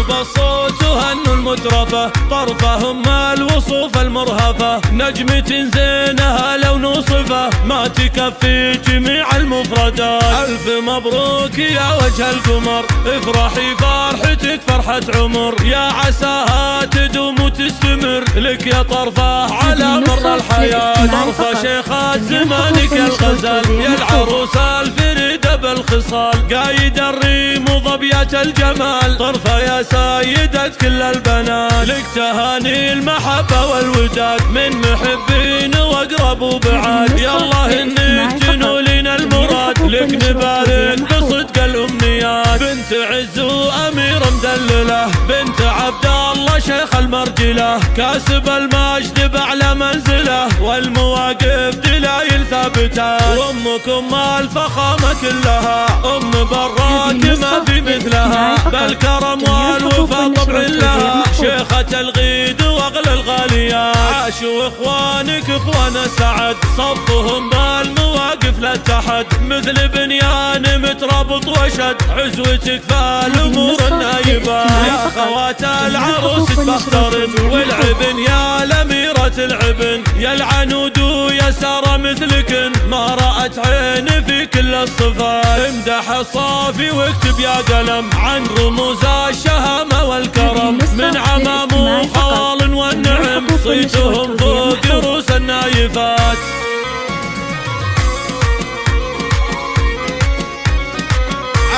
بالصوت وهنوا المترفة، طرفهم الوصوف المرهفة، نجمة زينها لو نوصفه ما تكفي جميع المفردات. ألف مبروك يا وجه القمر، افرحي فرحتك فرحة عمر، يا عساها تدوم وتستمر لك يا طرفة على مر الحياة. طرفة شيخات زمانك الغزل، يا العروسة الفريدة بالخصال، قايد الريم وظبيات الجمال، طرفة يا سيدة كل البنات. لك تهاني المحبة والوداد من محبين واقرب وبعاد، يالله انك تنولين المراد، لك نبارك بصدق الامنيات. بنت عز وامير مدلله، بنت عبد الله شيخ المرجله، كاسب المجد باعلى منزله، والمواقف دلايل ثابته. وامكم الفخامه كلها، ام براك ما في مثلها، بالكرم والوفا طبع لها، شيخة الغيد واغلى الغاليات. عاشوا اخوانك اخوان السعد، صفهم بالمواقف لا تحد، مثل بنيان مترابط وشد، عزوتك فالامور النايبات. يا خوات العروس تبخترن، والعبن يا الاميرة العبن، يا العنود ويا سارة مثلكن، ما رأت عين في كل الصفات. امدح الصافي واكتب يا قلم عن رموز الشهامة والكرم، من عمام وخال والنعم، صيتهم فوق رؤوس النايفات.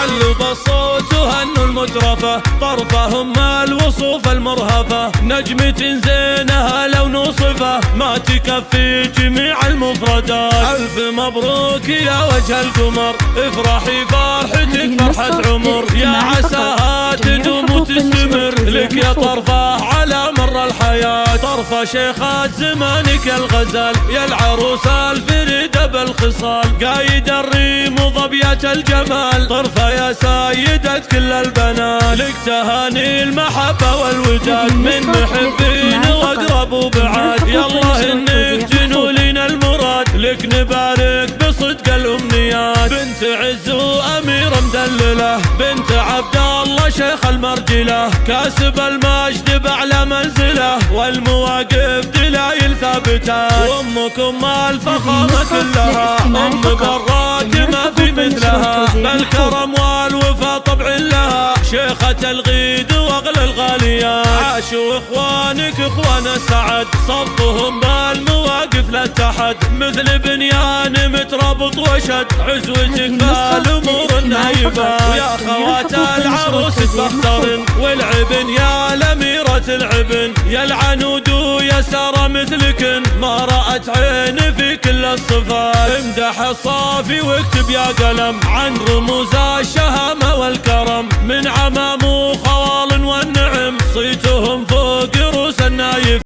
علوا بالصوت وهنوا المترفة، طرفهم الوصوف المرهفة، نجمة زينها لو نوصفه ما تكفي جميع المفردات. ألف مبروك يا وجه القمر، افرحي فرحتك فرحة عمر، يا عساها تدوم وتستمر لك يا طرفة على مر الحياة. طرفة شيخات زمانك الغزل، يا العروسة الفريدة بالخصال، قايد الريم وظبيات الجمال، طرفة يا سيدة كل البنات. لك تهاني المحبة والوداد من محبين واقرب وبعاد، يالله انك تنولين المراد، لك نبارك بصدق الامنيات. بنت عز وامير مدلله، بنت عبد الله شيخ المرجله، كاسب المجد باعلى منزله، والمواقف دلايل ثابته. وامكم الفخامه كلها، ام براك ما في مثلها، بالكرم والوفا طبع لها، شيخة الغيد واغلى الغاليات. عاشوا اخوانك اخوان السعد، صفهم بالمواقف لا تحد، مثل بنيان مترابط وشد، عزوتك فالامور النايبات. ويا خوات العروس تبخترن، والعبن يا الاميرة العبن، يا العنود ويا سارة مثلكن، ما رأت عين في كل الصفات. امدح الصافي واكتب يا قلم عن رموز